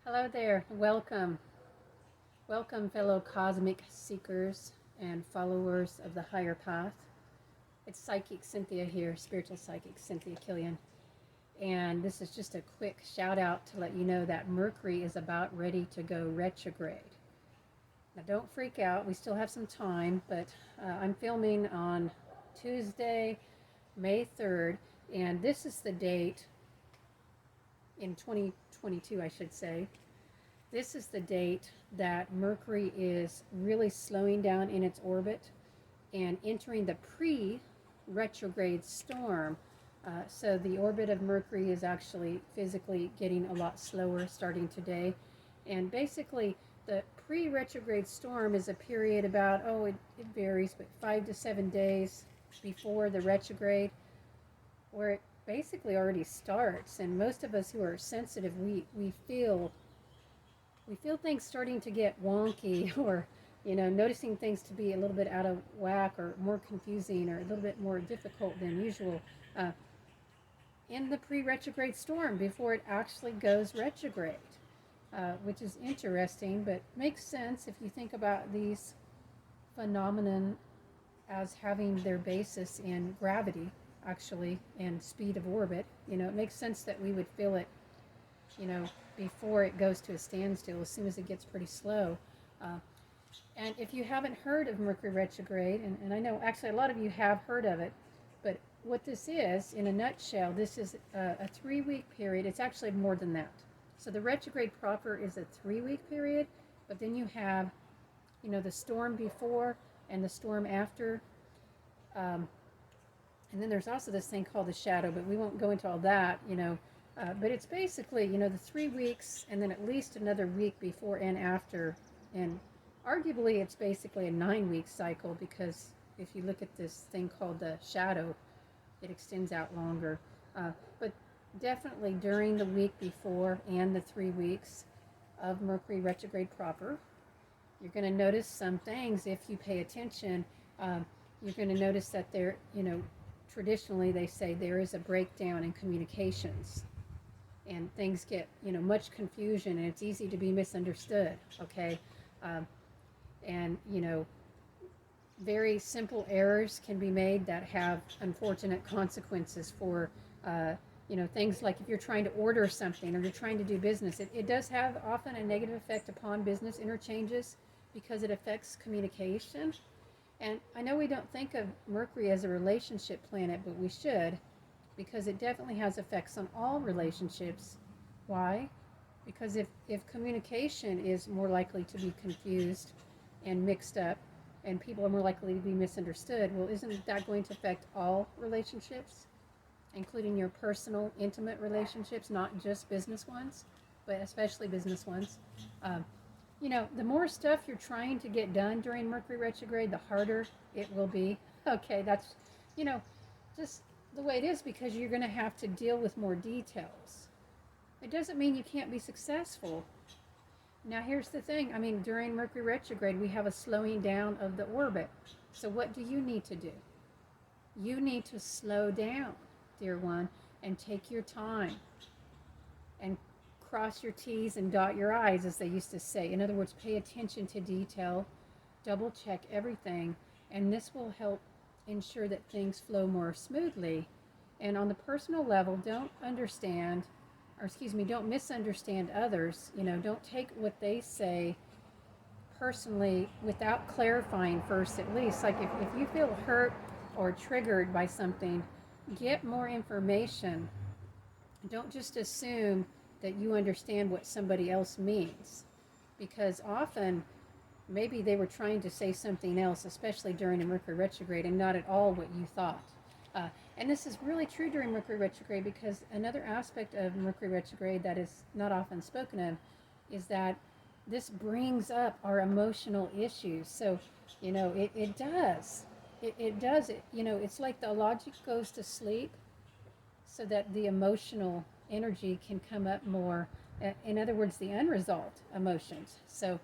Hello there. Welcome. Welcome, fellow cosmic seekers and followers of the higher path. It's Psychic Cynthia here, spiritual psychic Cynthia Killian. And this is just a quick shout out to let you know that Mercury is about ready to go retrograde. Now, don't freak out. We still have some time, but I'm filming on Tuesday, May 3rd, and this is the date in 2022, I should say. This is the date that Mercury is really slowing down in its orbit and entering the pre-retrograde storm. So the orbit of Mercury is actually physically getting a lot slower starting today. And basically, the pre-retrograde storm is a period about, it varies, but 5 to 7 days before the retrograde, where it basically already starts. And most of us who are sensitive, we feel things starting to get wonky, or noticing things to be a little bit out of whack or more confusing or a little bit more difficult than usual in the pre-retrograde storm before it actually goes retrograde, which is interesting, but makes sense if you think about these phenomenon as having their basis in gravity, actually, and speed of orbit. It makes sense that we would feel it before it goes to a standstill, as soon as it gets pretty slow. And if you haven't heard of Mercury retrograde, and I know actually a lot of you have heard of it, but what this is, in a nutshell, this is a 3-week period. It's actually more than that. So the retrograde proper is a 3-week period, but then you have, the storm before and the storm after. And then there's also this thing called the shadow, but we won't go into all that, but it's basically, the 3 weeks and then at least another week before and after. And arguably, it's basically a 9-week cycle, because if you look at this thing called the shadow, it extends out longer. But definitely during the week before and the 3 weeks of Mercury retrograde proper, you're going to notice some things if you pay attention. You're going to notice that there, traditionally they say there is a breakdown in communications, and things get, much confusion, and it's easy to be misunderstood, okay? And, very simple errors can be made that have unfortunate consequences for, things like if you're trying to order something or you're trying to do business. It does have often a negative effect upon business interchanges because it affects communication. And I know we don't think of Mercury as a relationship planet, but we should, because it definitely has effects on all relationships. Why? Because if communication is more likely to be confused and mixed up, and people are more likely to be misunderstood, well, isn't that going to affect all relationships, including your personal, intimate relationships, not just business ones, but especially business ones? The more stuff you're trying to get done during Mercury retrograde, the harder it will be. Okay, that's, just the way it is, because you're going to have to deal with more details. It doesn't mean you can't be successful. Now, here's the thing. During Mercury retrograde, we have a slowing down of the orbit. So what do you need to do? You need to slow down, dear one, and take your time and cross your T's and dot your I's, as they used to say. In other words, pay attention to detail, double check everything, and this will help ensure that things flow more smoothly. And on the personal level, don't misunderstand others. Don't take what they say personally without clarifying first, at least. Like if you feel hurt or triggered by something, get more information. Don't just assume that you understand what somebody else means, because often maybe they were trying to say something else, especially during a Mercury retrograde, and not at all what you thought. And this is really true during Mercury retrograde, because another aspect of Mercury retrograde that is not often spoken of is that this brings up our emotional issues. So, it does. It does. It's like the logic goes to sleep so that the emotional energy can come up more. In other words, the unresolved emotions. So,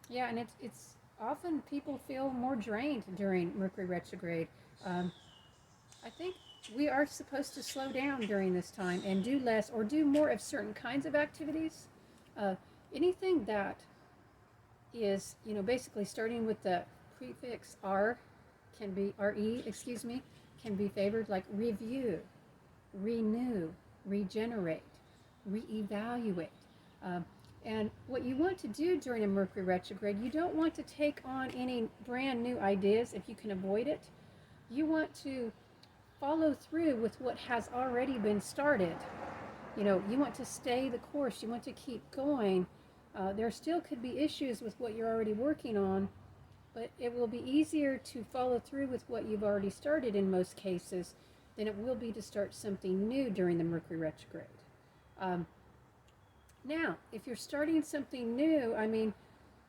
yeah, and it's often people feel more drained during Mercury retrograde. I think we are supposed to slow down during this time and do less or do more of certain kinds of activities. Uh, Anything that is, basically starting with the prefix R, can be RE, excuse me, can be favored, like review, renew, regenerate, reevaluate. Um, and what you want to do during a Mercury retrograde, you don't want to take on any brand new ideas if you can avoid it. You want to follow through with what has already been started. You want to stay the course, you want to keep going. There still could be issues with what you're already working on, but it will be easier to follow through with what you've already started in most cases than it will be to start something new during the Mercury retrograde. Um, Now, if you're starting something new,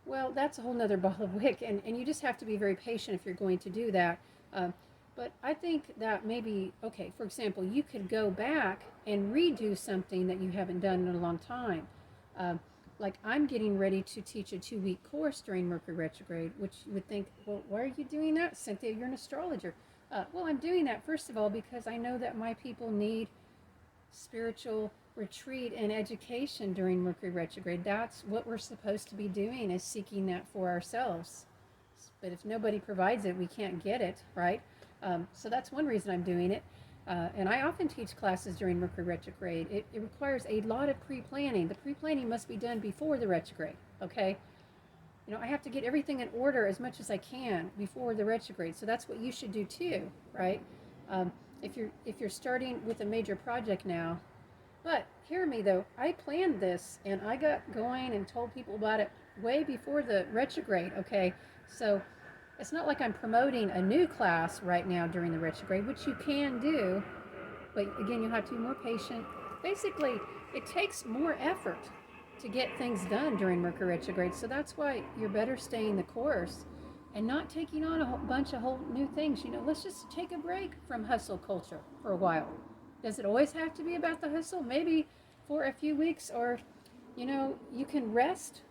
well, that's a whole nother ball of wick, and you just have to be very patient if you're going to do that. Um, but I think that maybe, okay, for example, you could go back and redo something that you haven't done in a long time. Um, like I'm getting ready to teach a 2-week course during Mercury retrograde, which you would think, well, why are you doing that, Cynthia? You're an astrologer. Well, I'm doing that, first of all, because I know that my people need spiritual retreat and education during Mercury retrograde. That's what we're supposed to be doing, is seeking that for ourselves. But if nobody provides it, we can't get it, right? So that's one reason I'm doing it. And I often teach classes during Mercury retrograde. It requires a lot of pre-planning. The pre-planning must be done before the retrograde, okay? I have to get everything in order as much as I can before the retrograde. So that's what you should do too, right? Um, if you're starting with a major project now, but hear me though, I planned this and I got going and told people about it way before the retrograde, okay? So it's not like I'm promoting a new class right now during the retrograde, which you can do, but again, you have to be more patient. Basically, it takes more effort to get things done during Mercury retrograde, so that's why you're better staying the course and not taking on a whole bunch of whole new things. Let's just take a break from hustle culture for a while. Does it always have to be about the hustle? Maybe for a few weeks, or you can rest.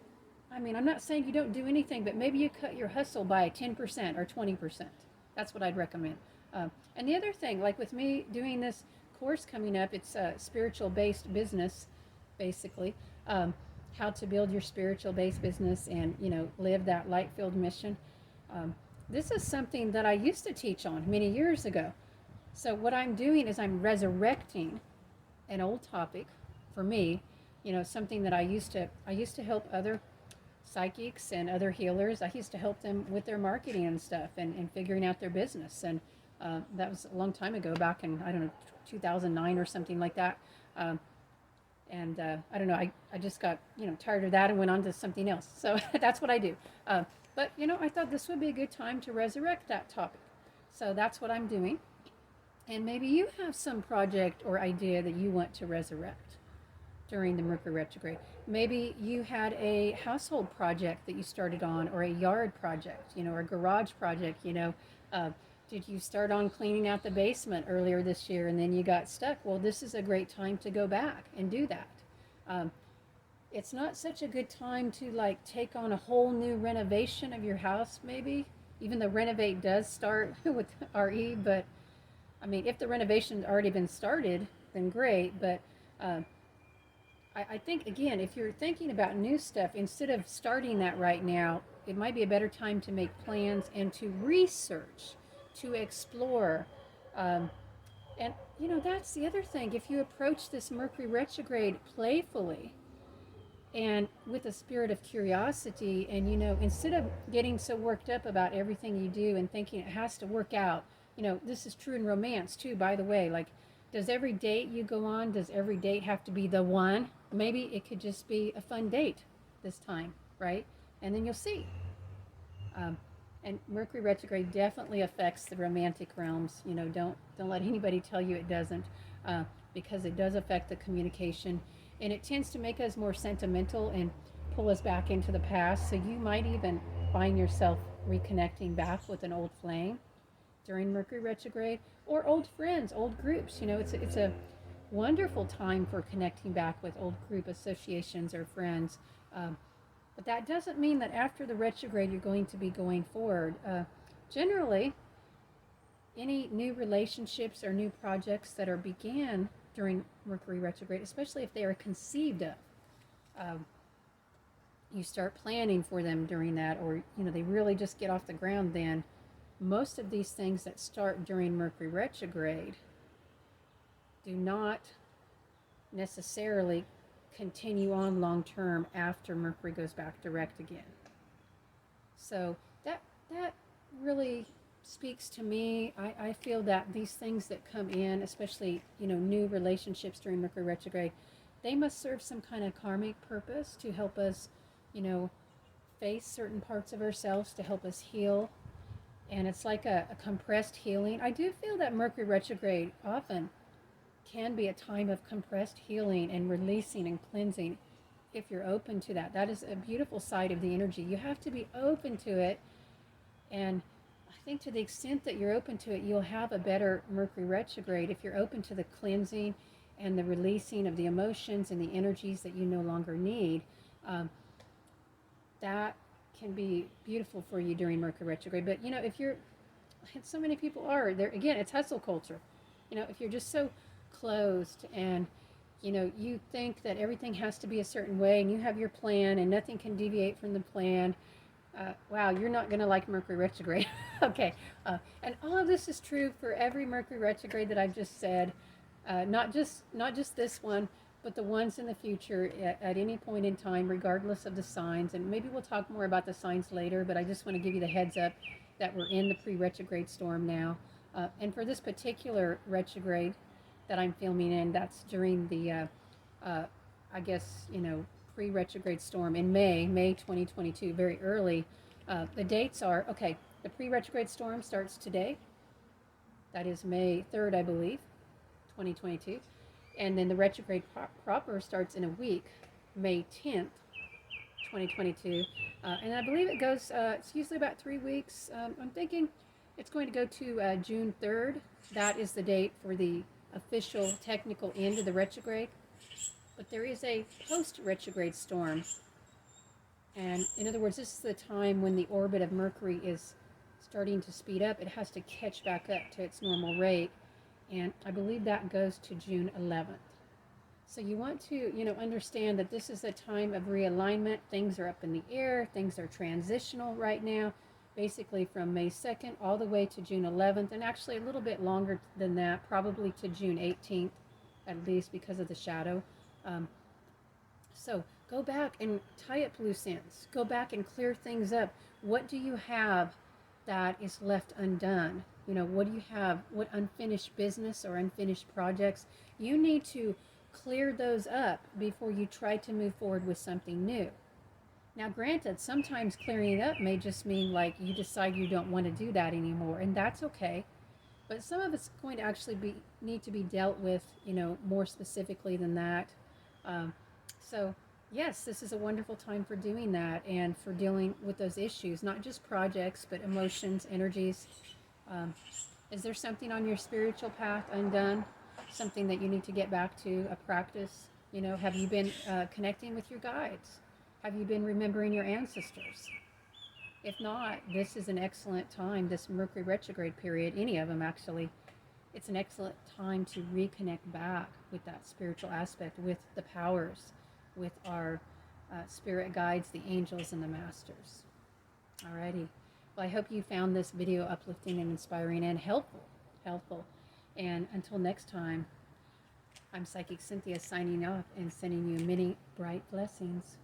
I'm not saying you don't do anything, but maybe you cut your hustle by 10% or 20%. That's what I'd recommend. And the other thing, like with me doing this course coming up, it's a spiritual based business, basically. How to build your spiritual based business and, live that light filled mission. This is something that I used to teach on many years ago. So what I'm doing is I'm resurrecting an old topic for me, something that I used to help other psychics and other healers. I used to help them with their marketing and stuff, and figuring out their business. And that was a long time ago, back in, I don't know, 2009 or something like that. And I don't know, I just got, tired of that and went on to something else. So that's what I do. But, I thought this would be a good time to resurrect that topic. So that's what I'm doing. And maybe you have some project or idea that you want to resurrect during the Mercury retrograde. Maybe you had a household project that you started on, or a yard project, or a garage project. Did you start on cleaning out the basement earlier this year and then you got stuck? Well, this is a great time to go back and do that. It's not such a good time to take on a whole new renovation of your house, maybe, even though renovate does start with RE, but if the renovation's already been started, then great. But I think, again, if you're thinking about new stuff, instead of starting that right now, it might be a better time to make plans and to research, to explore. And, that's the other thing. If you approach this Mercury retrograde playfully and with a spirit of curiosity, and, instead of getting so worked up about everything you do and thinking it has to work out, this is true in romance too, by the way. Like, does every date you go on, does every date have to be the one? Maybe it could just be a fun date this time, right? And then you'll see. And Mercury retrograde definitely affects the romantic realms. Don't let anybody tell you it doesn't, because it does affect the communication, and it tends to make us more sentimental and pull us back into the past. So you might even find yourself reconnecting back with an old flame during Mercury retrograde, or old friends, old groups. It's a wonderful time for connecting back with old group associations or friends. But that doesn't mean that after the retrograde you're going to be going forward. Generally, any new relationships or new projects that are began during Mercury retrograde, especially if they are conceived of, you start planning for them during that, or they really just get off the ground, then most of these things that start during Mercury retrograde do not necessarily continue on long term after Mercury goes back direct again. So that really speaks to me. I feel that these things that come in, especially new relationships during Mercury retrograde, they must serve some kind of karmic purpose to help us, face certain parts of ourselves, to help us heal. And it's like a compressed healing. I do feel that Mercury retrograde often can be a time of compressed healing and releasing and cleansing if you're open to that. That is a beautiful side of the energy. You have to be open to it. And I think to the extent that you're open to it, you'll have a better Mercury retrograde if you're open to the cleansing and the releasing of the emotions and the energies that you no longer need. That can be beautiful for you during Mercury retrograde. But if you're, and so many people are there, again, it's hustle culture. If you're just so closed, and you think that everything has to be a certain way, and you have your plan and nothing can deviate from the plan, wow, you're not going to like Mercury retrograde. Okay. And all of this is true for every Mercury retrograde that I've just said, not just this one, but the ones in the future at any point in time, regardless of the signs. And maybe we'll talk more about the signs later, but I just want to give you the heads up that we're in the pre-retrograde storm now. And for this particular retrograde that I'm filming in, that's during the, I guess, pre-retrograde storm in May 2022, very early. The dates are, okay, the pre-retrograde storm starts today. That is May 3rd, I believe, 2022. And then the retrograde proper starts in a week, May 10th, 2022. And I believe it goes, it's usually about 3 weeks. I'm thinking it's going to go to June 3rd. That is the date for the official technical end of the retrograde. But there is a post-retrograde storm. And in other words, this is the time when the orbit of Mercury is starting to speed up. It has to catch back up to its normal rate. And I believe that goes to June 11th. So you want to, understand that this is a time of realignment. Things are up in the air. Things are transitional right now, basically from May 2nd all the way to June 11th, and actually a little bit longer than that, probably to June 18th, at least because of the shadow. So go back and tie up loose ends. Go back and clear things up. What do you have that is left undone? What do you have? What unfinished business or unfinished projects? You need to clear those up before you try to move forward with something new. Now, granted, sometimes clearing it up may just mean like you decide you don't want to do that anymore, and that's okay. But some of it's going to actually need to be dealt with, more specifically than that. So yes, this is a wonderful time for doing that and for dealing with those issues, not just projects, but emotions, energies. Is there something on your spiritual path undone? Something that you need to get back to, a practice? Have you been connecting with your guides? Have you been remembering your ancestors? If not, this is an excellent time, this Mercury retrograde period, any of them actually, it's an excellent time to reconnect back with that spiritual aspect, with the powers, with our spirit guides, the angels and the masters. Alrighty. Well, I hope you found this video uplifting and inspiring and helpful. And until next time, I'm Psychic Cynthia signing off and sending you many bright blessings.